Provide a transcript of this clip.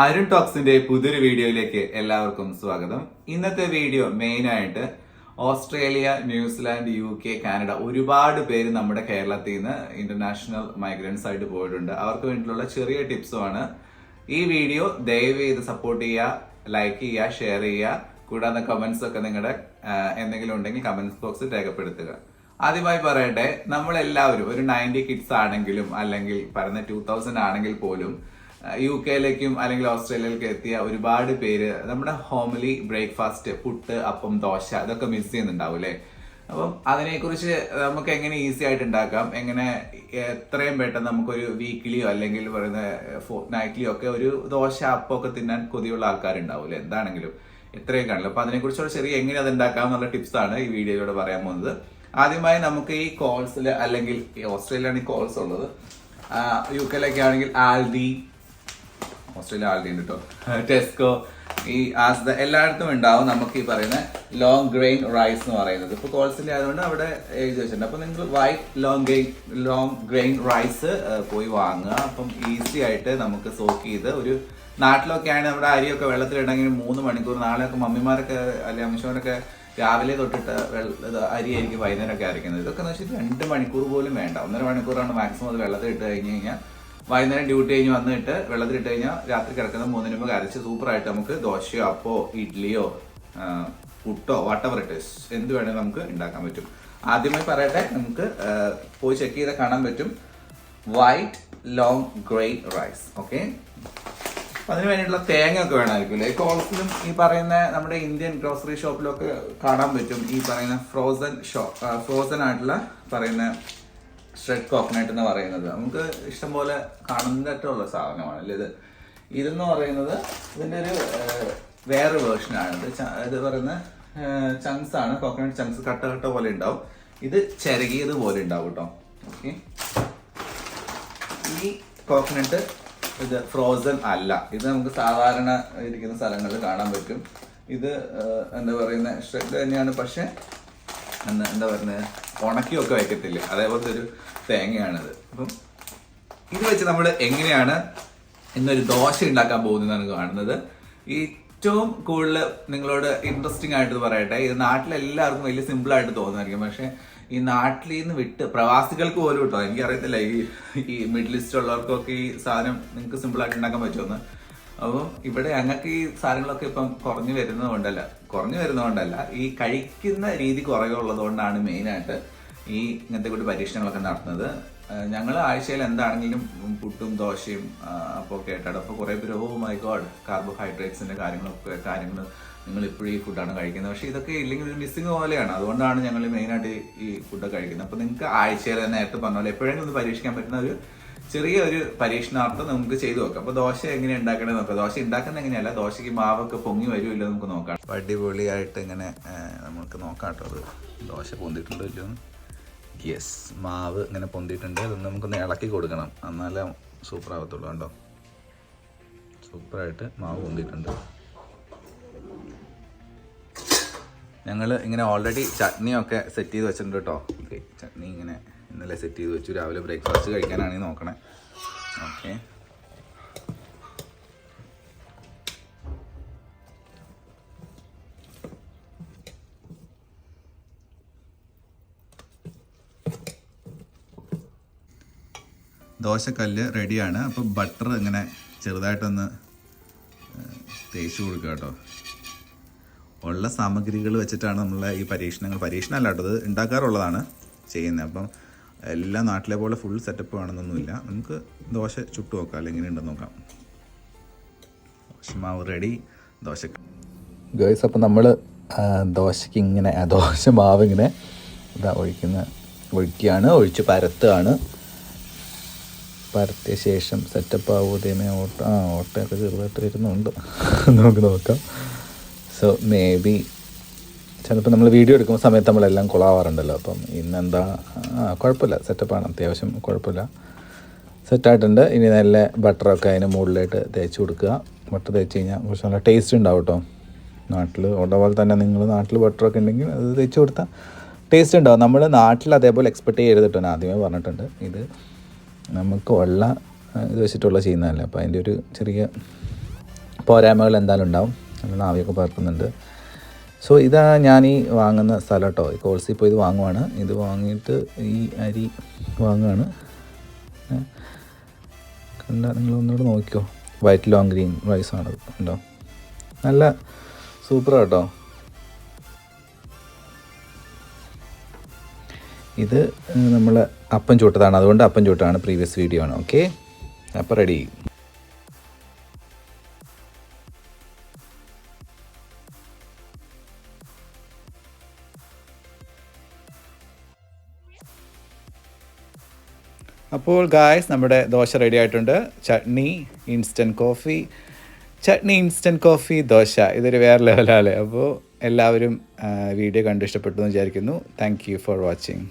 അരുൺ ടോക്സിന്റെ പുതിയൊരു വീഡിയോയിലേക്ക് എല്ലാവർക്കും സ്വാഗതം. ഇന്നത്തെ വീഡിയോ മെയിൻ ആയിട്ട് ഓസ്ട്രേലിയ, ന്യൂസിലാൻഡ്, UK, കാനഡ ഒരുപാട് പേര് നമ്മുടെ കേരളത്തിൽ നിന്ന് ഇന്റർനാഷണൽ മൈഗ്രൻസ് ആയിട്ട് പോയിട്ടുണ്ട്. അവർക്ക് വേണ്ടിയിട്ടുള്ള ചെറിയ ടിപ്സുമാണ്. ഈ വീഡിയോ ദയവ് ചെയ്ത് സപ്പോർട്ട് ചെയ്യുക, ലൈക്ക് ചെയ്യുക, ഷെയർ ചെയ്യുക. കൂടാതെ കമന്റ്സ് ഒക്കെ നിങ്ങളുടെ എന്തെങ്കിലും ഉണ്ടെങ്കിൽ കമന്റ്സ് ബോക്സിൽ രേഖപ്പെടുത്തുക. ആദ്യമായി പറയട്ടെ, നമ്മളെല്ലാവരും ഒരു 90 കിഡ്സ് ആണെങ്കിലും അല്ലെങ്കിൽ പറഞ്ഞ 2000 ആണെങ്കിൽ പോലും UK അല്ലെങ്കിൽ ഓസ്ട്രേലിയയിലേക്ക് എത്തിയ ഒരുപാട് പേര് നമ്മുടെ ഹോംലി ബ്രേക്ക്ഫാസ്റ്റ്, പുട്ട്, അപ്പം, ദോശ ഇതൊക്കെ മിസ് ചെയ്യുന്നുണ്ടാവും അല്ലേ? അപ്പം അതിനെക്കുറിച്ച് നമുക്ക് എങ്ങനെ ഈസി ആയിട്ട് ഉണ്ടാക്കാം, എങ്ങനെ എത്രയും പെട്ടെന്ന് നമുക്കൊരു വീക്ക്ലിയോ അല്ലെങ്കിൽ പറയുന്ന ഫോർട്ട്നൈറ്റ്ലിയോ ഒക്കെ ഒരു ദോശ, അപ്പം ഒക്കെ തിന്നാൻ കൊതിയുള്ള ആൾക്കാരുണ്ടാവും അല്ലേ? എന്താണെങ്കിലും എത്രയൊക്കെ ആണല്ലോ. അപ്പൊ അതിനെക്കുറിച്ചുള്ള ചെറിയ എങ്ങനെ അത് ഉണ്ടാക്കാം എന്നുള്ള ടിപ്സ് ആണ് ഈ വീഡിയോയിലൂടെ പറയാൻ പോകുന്നത്. ആദ്യമായി നമുക്ക് ഈ കോൾസിൽ അല്ലെങ്കിൽ ഓസ്ട്രേലിയയിലാണ് ഈ കോൾസ് ഉള്ളത്. UK ആണെങ്കിൽ ആൽഡി, ഓസ്ട്രേലിയ ആൽഡി ഉണ്ട് കേട്ടോ, ടെസ്കോ, ഈ ആസ്ദ എല്ലായിടത്തും ഉണ്ടാവും നമുക്ക് ഈ പറയുന്ന ലോങ് ഗ്രെയിൻ റൈസ് എന്ന് പറയുന്നത്. ഇപ്പൊ കോൾസിന്റെ ആയതുകൊണ്ട് അവിടെ എഴുതി വെച്ചിട്ടുണ്ട്. അപ്പൊ നിങ്ങൾ വൈറ്റ് ലോങ് ഗ്രെയിൻ റൈസ് പോയി വാങ്ങുക. അപ്പം ഈസി ആയിട്ട് നമുക്ക് സോക്ക് ചെയ്ത് ഒരു നാട്ടിലൊക്കെ ആണെങ്കിൽ നമ്മുടെ അരിയൊക്കെ വെള്ളത്തിലിടണമെങ്കിൽ 3 മണിക്കൂർ, നാളെയൊക്കെ മമ്മിമാരൊക്കെ അല്ലെങ്കിൽ അമ്മച്ചോരൊക്കെ രാവിലെ തൊട്ടിട്ട് അരി ആയിരിക്കും വൈകുന്നേരമൊക്കെ അരയ്ക്കുന്നത്. ഇതൊക്കെ എന്ന് വെച്ചാൽ 2 മണിക്കൂർ പോലും വേണ്ട, 1.5 മണിക്കൂറാണ് മാക്സിമം അത് വെള്ളത്തിൽ ഇട്ട് കഴിഞ്ഞ് കഴിഞ്ഞാൽ വൈകുന്നേരം ഡ്യൂട്ടി കഴിഞ്ഞ് വന്നിട്ട് വെള്ളത്തിലിട്ട് കഴിഞ്ഞാൽ രാത്രി കിടക്കുന്ന 3 മുമ്പ് അരച്ച് സൂപ്പറായിട്ട് നമുക്ക് ദോശയോ അപ്പോ ഇഡ്ഡലിയോ പുട്ടോ വാട്ടവർ ഇട്ട് എന്ത് വേണമെങ്കിലും നമുക്ക് ഉണ്ടാക്കാൻ പറ്റും. ആദ്യമായി പറയട്ടെ, നമുക്ക് പോയി ചെക്ക് ചെയ്താൽ കാണാൻ പറ്റും white long grain rice. Okay, അതിന് വേണ്ടിയിട്ടുള്ള തേങ്ങ ഒക്കെ വേണമായിരിക്കും അല്ലേ? കോൾസിലും ഈ പറയുന്ന നമ്മുടെ ഇന്ത്യൻ ഗ്രോസറി ഷോപ്പിലൊക്കെ കാണാൻ പറ്റും ഈ പറയുന്ന ഫ്രോസൺ ആയിട്ടുള്ള പറയുന്ന ഷ്രെഡ് കോക്കനട്ട് എന്ന് പറയുന്നത്. നമുക്ക് ഇഷ്ടംപോലെ കാണുന്നതായിട്ടുള്ള സാധനമാണ് അല്ലേ ഇത്. ഇതെന്ന് പറയുന്നത് ഇതിൻ്റെ ഒരു വേറെ വേർഷനാണ്. ഇത് പറയുന്ന ചങ്ക്സ് ആണ്, കോക്കനട്ട് ചങ്ക്സ് കട്ട കട്ട പോലെ ഉണ്ടാവും. ഇത് ചിരകിയത് പോലെ ഉണ്ടാവും കേട്ടോ. ഓക്കെ, ഈ കോക്കനട്ട് ഇത് ഫ്രോസൺ അല്ല, ഇത് നമുക്ക് സാധാരണ ഇരിക്കുന്ന സ്ഥലങ്ങളിൽ കാണാൻ പറ്റും. ഇത് എന്താ പറയുന്ന ഷ്രെഡ് തന്നെയാണ്, പക്ഷെ എന്താ പറയുന്നത് ഉണക്കിയൊക്കെ വയ്ക്കത്തില്ല, അതേപോലത്തെ ഒരു തേങ്ങയാണിത്. അപ്പം ഇത് വെച്ച് നമ്മൾ എങ്ങനെയാണ് ഇന്നൊരു ദോശ ഉണ്ടാക്കാൻ പോകുന്നതാണ് കാണുന്നത്. ഏറ്റവും കൂടുതൽ നിങ്ങളോട് ഇൻട്രസ്റ്റിംഗ് ആയിട്ട് പറയട്ടെ, ഇത് നാട്ടിലെല്ലാവർക്കും വലിയ സിമ്പിൾ ആയിട്ട് തോന്നുമായിരിക്കും, പക്ഷെ ഈ നാട്ടിൽ നിന്ന് വിട്ട് പ്രവാസികൾക്ക് പോലും കിട്ടോ, എനിക്കറിയത്തില്ല ഈ മിഡിൽ ഈസ്റ്റ് ഉള്ളവർക്കൊക്കെ ഈ സാധനം നിങ്ങൾക്ക് സിമ്പിൾ ആയിട്ട് ഉണ്ടാക്കാൻ പറ്റുമെന്ന്. അപ്പം ഇവിടെ ഞങ്ങൾക്ക് ഈ സാധനങ്ങളൊക്കെ ഇപ്പം കുറഞ്ഞു വരുന്നതുകൊണ്ടല്ല, ഈ കഴിക്കുന്ന രീതി കുറവുള്ളത് കൊണ്ടാണ് മെയിനായിട്ട് ഈ ഇങ്ങനത്തെ കൂടി പരീക്ഷണങ്ങളൊക്കെ നടത്തുന്നത്. ഞങ്ങൾ ആഴ്ചയിൽ എന്താണെങ്കിലും പുട്ടും ദോശയും അപ്പോൾ കേട്ടാണ്. അപ്പോൾ കുറേ പേര് മൈ ഗോഡ് കാർബോഹൈഡ്രേറ്റ്സിൻ്റെ കാര്യങ്ങൾ നിങ്ങൾ ഇപ്പോഴും ഈ ഫുഡാണ് കഴിക്കുന്നത്, പക്ഷേ ഇതൊക്കെ ഇല്ലെങ്കിൽ ഒരു മിസ്സിങ് പോലെയാണ്. അതുകൊണ്ടാണ് ഞങ്ങൾ മെയിനായിട്ട് ഈ ഫുഡ് കഴിക്കുന്നത്. അപ്പോൾ നിങ്ങൾക്ക് ആഴ്ചയിൽ നേരത്തെ പറഞ്ഞ പോലെ എപ്പോഴെങ്കിലും ഒന്ന് പരീക്ഷിക്കാൻ പറ്റുന്ന ഒരു ചെറിയ ഒരു പരീക്ഷണാർത്ഥം നമുക്ക് ചെയ്തു നോക്കാം. അപ്പോൾ ദോശ എങ്ങനെ ഉണ്ടാക്കണമെന്ന് നോക്കാം. ദോശ ഉണ്ടാക്കുന്നത് എങ്ങനെയല്ല, ദോശയ്ക്ക് മാവൊക്കെ പൊങ്ങി വരുമല്ലോ നമുക്ക് നോക്കാം. അടിപൊളിയായിട്ട് ഇങ്ങനെ നമുക്ക് നോക്കാം കേട്ടോ. അത് ദോശ പൊന്തിയിട്ടുണ്ടോ ഇല്ലയോ? യെസ്, മാവ് ഇങ്ങനെ പൊന്തിയിട്ടുണ്ട്. അതൊന്ന് നമുക്കൊന്ന് ഇളക്കി കൊടുക്കണം, എന്നാലേ സൂപ്പറാകത്തുള്ളൂ. കണ്ടോ, സൂപ്പറായിട്ട് മാവ് പൊന്തിയിട്ടുണ്ട്. ഞങ്ങൾ ഇങ്ങനെ ഓൾറെഡി ചട്നിയൊക്കെ സെറ്റ് ചെയ്ത് വെച്ചിട്ടുണ്ട് കേട്ടോ. ഓക്കെ, ചട്നി ഇങ്ങനെ ഇന്നലെ സെറ്റ് ചെയ്ത് വെച്ചു, രാവിലെ ബ്രേക്ക്ഫാസ്റ്റ് കഴിക്കാനാണ് നോക്കണേ. ഓക്കെ, ദോശക്കല്ല് റെഡിയാണ്. അപ്പോൾ ബട്ടർ ഇങ്ങനെ ചെറുതായിട്ടൊന്ന് തേച്ച് കൊടുക്കുക കേട്ടോ. ഉള്ള സാമഗ്രികൾ വെച്ചിട്ടാണ് നമ്മളെ ഈ പരീക്ഷണമല്ല കേട്ടോ, ഇത് ഉണ്ടാക്കാറുള്ളതാണ് ചെയ്യുന്നത്. അപ്പം എല്ലാ നാട്ടിലെ പോലെ ഫുൾ സെറ്റപ്പ് വേണമെന്നൊന്നുമില്ല. നമുക്ക് ദോശ ചുട്ടു നോക്കാം, അല്ലെങ്കിൽ എങ്ങനെയുണ്ടെന്ന് നോക്കാം. ദോശമാവ് റെഡി, ദോശ ഗൈസ്. അപ്പം നമ്മൾ ദോശയ്ക്ക് ഇങ്ങനെ ദോശ മാവ് ഇങ്ങനെ ഒഴിക്കുകയാണ്, ഒഴിച്ച് പരത്തുകയാണ്. പരത്തിയ ശേഷം സെറ്റപ്പ് ആവുന്നതേമേ ഓട്ടയൊക്കെ ചെറുതായിട്ട് വരുന്നുണ്ട്, നമുക്ക് നോക്കാം. സോ മേ ബി ചിലപ്പോൾ നമ്മൾ വീഡിയോ എടുക്കുന്ന സമയത്ത് നമ്മളെല്ലാം കൊളാവാറുണ്ടല്ലോ. അപ്പം ഇന്നെന്താ കുഴപ്പമില്ല, സെറ്റപ്പാണ്, അത്യാവശ്യം കുഴപ്പമില്ല, സെറ്റായിട്ടുണ്ട്. ഇനി നല്ല ബട്ടറൊക്കെ അതിന് മുകളിലായിട്ട് തേച്ച് കൊടുക്കുക. ബട്ടർ തേച്ച് കഴിഞ്ഞാൽ കുറച്ച് നല്ല ടേസ്റ്റ് ഉണ്ടാവും കേട്ടോ. നാട്ടിൽ ഉള്ള പോലെ തന്നെ നിങ്ങൾ നാട്ടിൽ ബട്ടറൊക്കെ ഉണ്ടെങ്കിൽ അത് തേച്ച് കൊടുത്താൽ ടേസ്റ്റ് ഉണ്ടാവും. നമ്മൾ നാട്ടിൽ അതേപോലെ എക്സ്പെക്റ്റ് ചെയ്യരുത് കേട്ടോ, ഞാൻ ആദ്യമേ പറഞ്ഞിട്ടുണ്ട്. ഇത് നമുക്ക് ഉള്ള ഇത് വെച്ചിട്ടുള്ള ചെയ്യുന്നതല്ല. അപ്പോൾ അതിൻ്റെ ഒരു ചെറിയ പോരായ്മകൾ എന്തായാലും ഉണ്ടാവും. നല്ലോണം ആവിയൊക്കെ പറക്കുന്നുണ്ട്. സോ ഇതാ ഞാൻ ഈ വാങ്ങുന്ന സ്ഥലം കേട്ടോ. ഈ കോൾസിൽ പോയി ഇത് വാങ്ങുവാണ്. ഇത് വാങ്ങിയിട്ട് ഈ അരി വാങ്ങുകയാണ്. കണ്ട നിങ്ങളൊന്നുകൂടെ നോക്കിക്കോ. വൈറ്റ് ലോങ് ഗ്രീൻ റൈസാണ് ഉണ്ടോ, നല്ല സൂപ്പർ കേട്ടോ. ഇത് നമ്മൾ അപ്പം ചൂട്ടതാണ്, അതുകൊണ്ട് അപ്പം ചൂട്ടാണ്, പ്രീവിയസ് വീഡിയോ ആണ്. ഓക്കെ, അപ്പോൾ റെഡി. അപ്പോൾ ഗായ്സ് നമ്മുടെ ദോശ റെഡി ആയിട്ടുണ്ട്. ചട്നി, ഇൻസ്റ്റൻറ്റ് കോഫി, ദോശ, ഇതൊരു വേറെ ലെവലാണ്. അപ്പോൾ എല്ലാവരും വീഡിയോ കണ്ട് ഇഷ്ടപ്പെട്ടു എന്ന് വിചാരിക്കുന്നു. Thank you for watching.